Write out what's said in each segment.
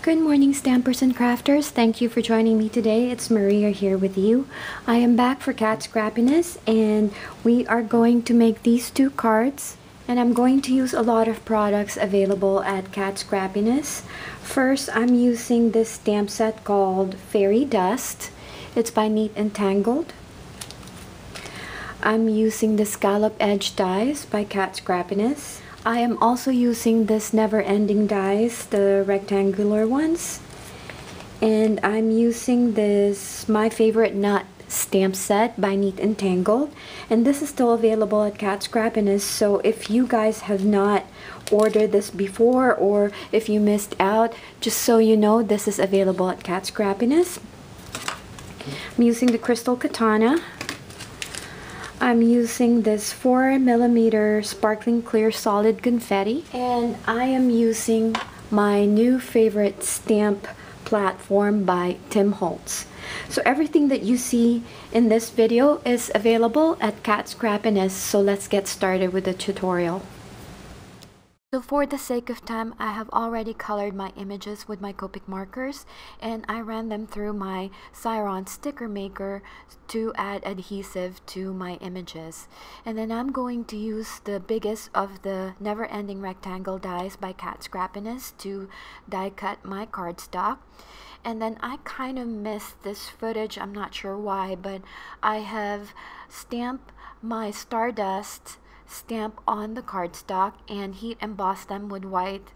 Good morning, stampers and crafters. Thank you for joining me today. It's Maria here with you. I am back for Cat Scrappiness, and we are going to make these two cards. And I'm going to use a lot of products available at Cat Scrappiness. First, I'm using this stamp set called Fairy Dust. It's by Neat and Tangled. I'm using the Scallop Edge dies by Cat Scrappiness. I am also using this never-ending dies, the rectangular ones. And I'm using this My Favorite Nut stamp set by Neat and Tangled. And this is still available at Cat Scrappiness, so if you guys have not ordered this before or if you missed out, just so you know, this is available at Cat Scrappiness. I'm using the Crystal Katana. I'm using this 4mm sparkling clear solid confetti, and I am using my new favorite stamp platform by Tim Holtz. So everything that you see in this video is available at Cat Scrappiness, so let's get started with the tutorial. So for the sake of time, I have already colored my images with my Copic markers, and I ran them through my Xyron sticker maker to add adhesive to my images. And then I'm going to use the biggest of the never-ending rectangle dies by Cat Scrappiness to die cut my cardstock. And then I kind of missed this footage, I'm not sure why, but I have stamped my Stardust stamp on the cardstock and heat emboss them with white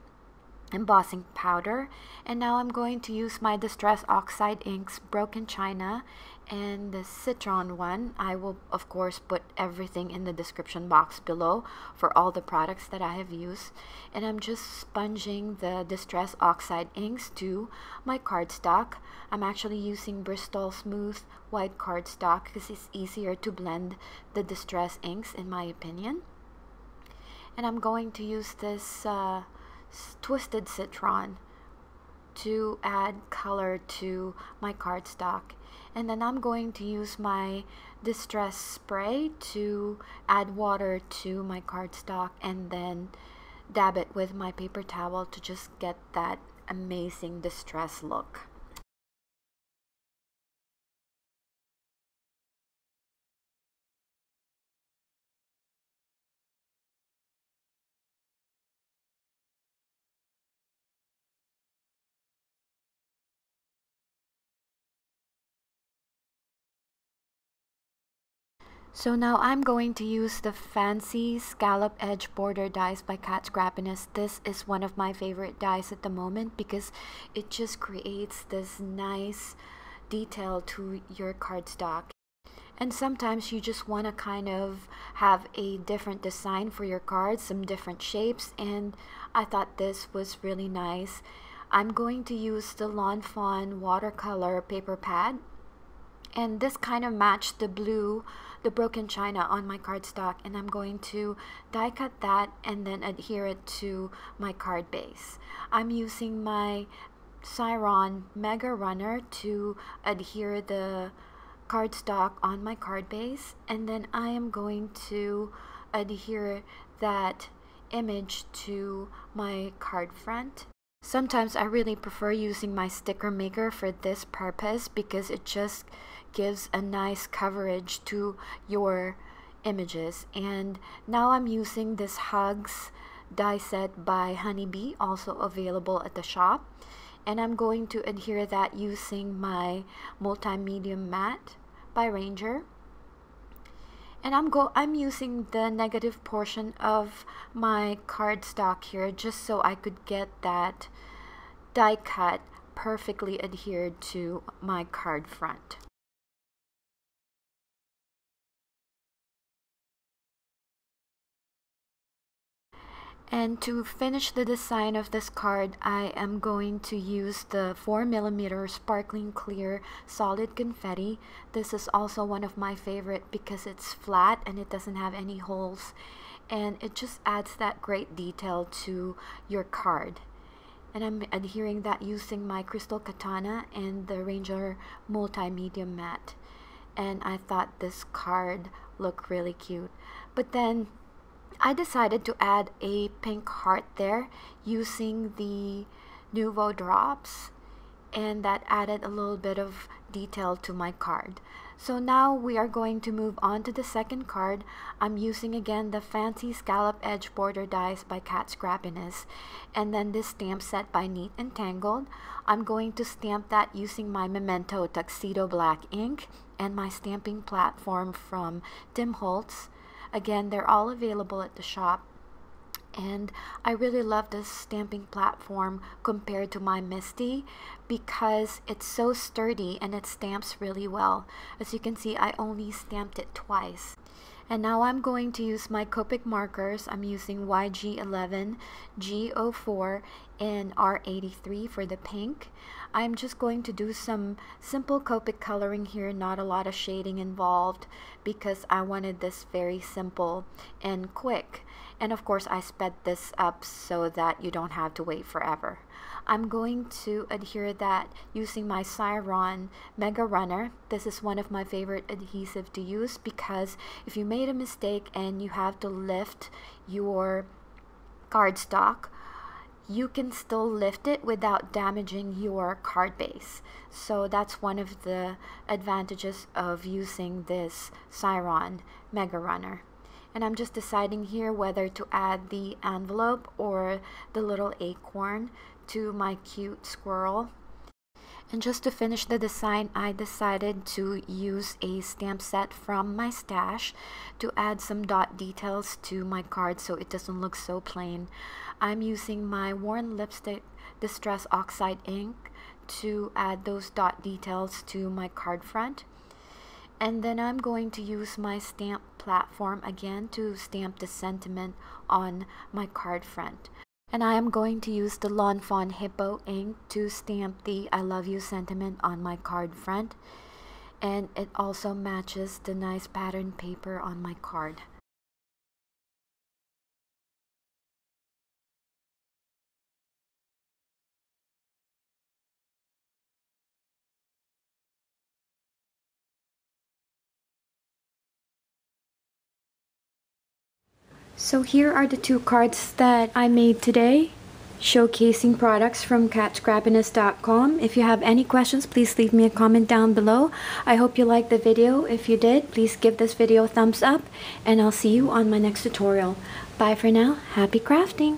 embossing powder. And now I'm going to use my Distress Oxide inks Broken China and the Citron one. I will of course put everything in the description box below for all the products that I have used. And I'm just sponging the Distress Oxide inks to my cardstock. I'm actually using Bristol Smooth white cardstock because it's easier to blend the distress inks in my opinion. And I'm going to use this Twisted Citron to add color to my cardstock. And then I'm going to use my Distress Spray to add water to my cardstock and then dab it with my paper towel to just get that amazing distress look. So now I'm going to use the fancy Scallop Edge border dies by Cat Scrappiness. This is one of my favorite dies at the moment because it just creates this nice detail to your cardstock. And sometimes you just want to kind of have a different design for your cards, some different shapes, and I thought this was really nice. I'm going to use the Lawn Fawn watercolor paper pad, and this kind of matched the blue, the Broken China on my cardstock, and I'm going to die cut that and then adhere it to my card base. I'm using my Xyron Mega Runner to adhere the cardstock on my card base, and then I am going to adhere that image to my card front. Sometimes I really prefer using my sticker maker for this purpose because it just gives a nice coverage to your images. And now I'm using this Hugs die set by Honeybee, also available at the shop. And I'm going to adhere that using my multi-medium matte by Ranger. And I'm using the negative portion of my cardstock here just so I could get that die cut perfectly adhered to my card front. And to finish the design of this card, I am going to use the 4mm sparkling clear solid confetti. This is also one of my favorite because it's flat and it doesn't have any holes, and it just adds that great detail to your card. And I'm adhering that using my Crystal Katana and the Ranger multi-medium matte. And I thought this card looked really cute. But then I decided to add a pink heart there using the Nouveau drops, and that added a little bit of detail to my card. So now we are going to move on to the second card. I'm using again the fancy scallop edge border dies by Caard-making, and then this stamp set by Neat and Tangled. I'm going to stamp that using my Memento Tuxedo Black ink and my stamping platform from Tim Holtz. Again, they're all available at the shop. And I really love this stamping platform compared to my Misty because it's so sturdy and it stamps really well. As you can see, I only stamped it twice. And now I'm going to use my Copic markers. I'm using YG11, G04, and R83 for the pink. I'm just going to do some simple Copic coloring here, not a lot of shading involved, because I wanted this very simple and quick. And of course, I sped this up so that you don't have to wait forever. I'm going to adhere that using my Xyron Mega Runner. This is one of my favorite adhesive to use because if you made a mistake and you have to lift your cardstock, you can still lift it without damaging your card base. So that's one of the advantages of using this Xyron Mega Runner. And I'm just deciding here whether to add the envelope or the little acorn to my cute squirrel. And just to finish the design, I decided to use a stamp set from my stash to add some dot details to my card so it doesn't look so plain. I'm using my Worn Lipstick Distress Oxide ink to add those dot details to my card front. And then I'm going to use my stamp platform again to stamp the sentiment on my card front. And I am going to use the Lawn Fawn Hippo ink to stamp the I love you sentiment on my card front. And it also matches the nice pattern paper on my card. So here are the two cards that I made today, showcasing products from Scrappiness.com. If you have any questions, please leave me a comment down below. I hope you liked the video. If you did, please give this video a thumbs up, and I'll see you on my next tutorial. Bye for now. Happy crafting!